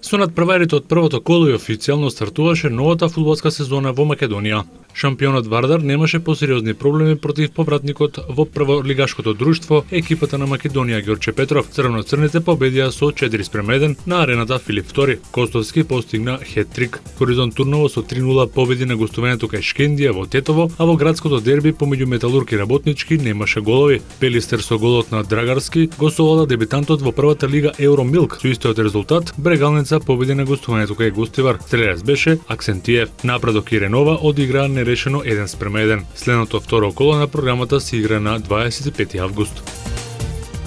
Со надпреварите од првото коло и официјално стартуваше новата фудбалска сезона во Македонија. Шампионот Вардар немаше посериозни проблеми против повратникот во прволигашкото друштво, екипата на Македонија Ѓорче Петров. Црвено-црните победија со 4:1 на арената Филип II. Костовски постигна хет-трик. Хоризонт турново со 3:0 победи на гостувањето кај Шкендија во Тетово, а во градското дерби помеѓу Металург и Работнички немаше голови. Пелистер со голот на Драгарски го совлада дебитантот во првата лига Евромилк. Со истиот резултат, Брегалница победи на гостувањето кај Гостивар. Стрелец беше Аксентиев. Напредок и Ренова одигра нерешено 1:1. Следното второ коло на програмата се игра на 25 август.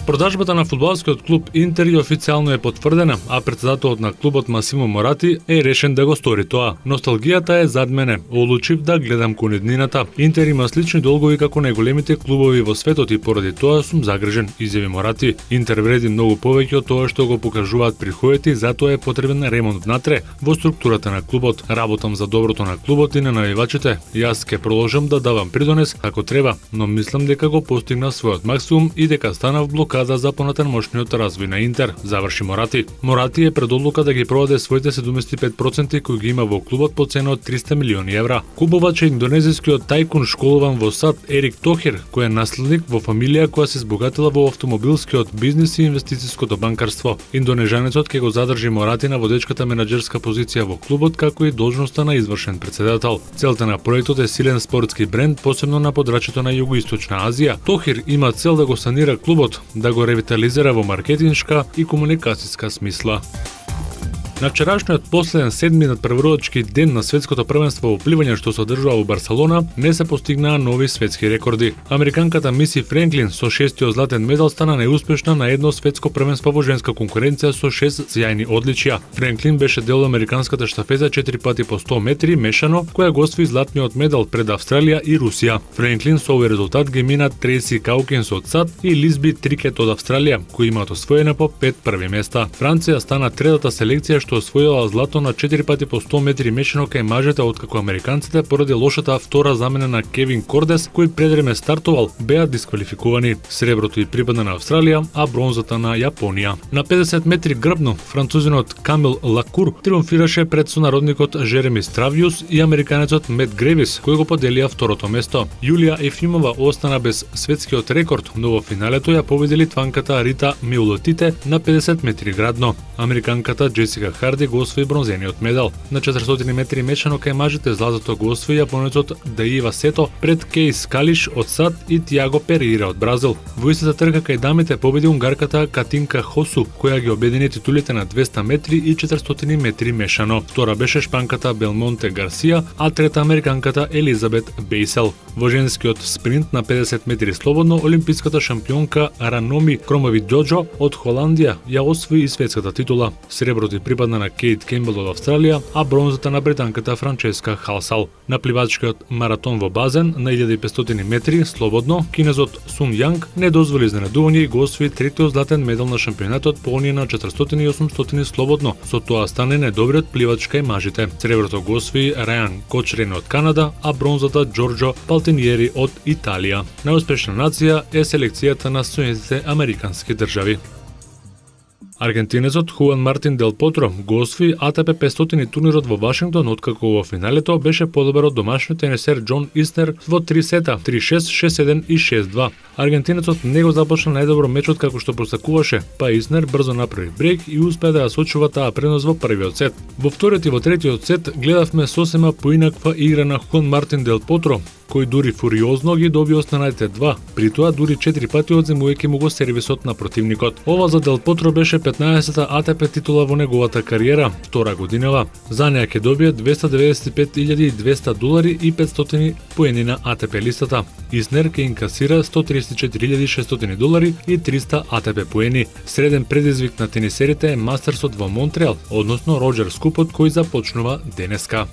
Продажбата на фудбалскиот клуб Интер официјално е потврдена, а претседателот на клубот Масимо Морати е решен да го стори тоа. Носталгијата е зад мене. Одлучив да гледам кон иднината. Интер има слични долгови како најголемите клубови во светот и поради тоа сум загрижен, изјави Морати. Интер вреди многу повеќе од тоа што го покажуваат приходите, затоа е потребен ремонт внатре во структурата на клубот. Работам за доброто на клубот и на навивачите. Јас ќе продолжам да давам придонес како треба, но мислам дека го постигнав својот максимум и дека станав блокада за понатамошниот развој на Интер, заврши Морати. Морати е пред одлука да ги продаде своите 75% кои ги има во клубот по цена од 300 милиони евра. Купувач е индонезискиот тајкун школуван во САД Ерик Тохир, кој е наследник во фамилија која се збогатила во автомобилскиот бизнис и инвестицијското банкарство. Индонезјанецот ќе го задржи Морати на водечката менаџерска позиција во клубот како и должноста на извршен претседател. Целта на проектот е силен спортски бренд, посебно на подрачјето на Југоисточна Азија. Тохир има цел да го санира клубот, да го ревитализира во маркетиншка и комуникацијска смисла. На вчерашниот последен седми надпреварувачки ден на светското првенство во пливање што се одржува во Барселона, не се постигнаа нови светски рекорди. Американката Миси Френклин со 6-тиот златен медал стана неуспешна на едно светско првенство во женска конкуренција со 6 сјајни одличија. Френклин беше дел американската штафета 4 пати по 100 метри мешано, која го освои златниот медал пред Австралија и Русија. Френклин со овој резултат ги мина Треси Каукинс од САД и Лизби Трикет од Австралија, кои имаат освоено по 5 први места. Франција стана третата селекција што освоила злато на 4 пати по 100 метри мешано кај мажите, откако американците поради лошата втора замена на Кевин Кордес, кој предвреме стартувал, беа дисквалификувани. Среброто и припадна на Австралија, а бронзата на Јапонија. На 50 метри грбно, французинот Камил Лакур триумфираше пред сонародникот Жереми Стравиус и американецот Мет Гревис, кој го поделија второто место. Јулија Ефимова остана без светскиот рекорд, но во финалето ја победи литванката Рита Миулотите на 50 метри градно. Американката Джесика Харди го освои бронзениот медал. На 400 метри мешано кај мажите златото го освои јапонецот Даива Сето пред Кейс Калиш од САД и Тиаго Переира од Бразил. Во истата трка кај дамите победи унгарката Катинка Хосу, која ги обедини титулите на 200 метри и 400 метри мешано. Втора беше шпанката Белмонте Гарсија, а трета американката Елизабет Бейсел. Во женскиот спринт на 50 метри слободно, олимписката шампионка Раноми Кромовидоџо од Холандија ја освои и светската титула. Среброто припадна на Кейт Кембел од Австралија, а бронзата на британката Франческа Халсал. На пливачкиот маратон во базен на 1500 метри слободно, кинезот Сун Јанг не дозволи изненадување и го освои третиот златен медал на шампионатот по оние на 400 и 800 слободно. Со тоа стане најдобриот пливач кај мажите. Среброто го освои Рајан Кочрен од Канада, а бронзата Џорџо Палтиниери од Италија. Најуспешна нација е селекцијата на Соединетите американски држави. Аргентинецот Хуан Мартин Дел Потро го освои АТП 500 турнирот во Вашингтон, откако во финалето беше подобар од домашниот тенисер Џон Иснер во 3 сета, 3-6, 6-7 и 6-2. Аргентинецот не го започна најдобро мечот како што просакуваше, па Иснер брзо направи брейк и успеа да ја сочува таа пренос во првиот сет. Во вториот и во третиот сет гледавме сосема поинаква игра на Хуан Мартин Дел Потро, кој дури фуриозно ги доби останатите два, при тоа дури 4 пати одземувајќи му го сервисот на противникот. Ова за Дел Потро беше 15-та АТП титула во неговата кариера, втора годинава. За неја ќе добие $295,200 и 500 поени на АТП листата. Иснер ќе инкасира $134,600 и 300 АТП поени. Среден предизвик на тенисерите е Мастерсот во Монтреал, односно Роџер Скупот кој започнува денеска.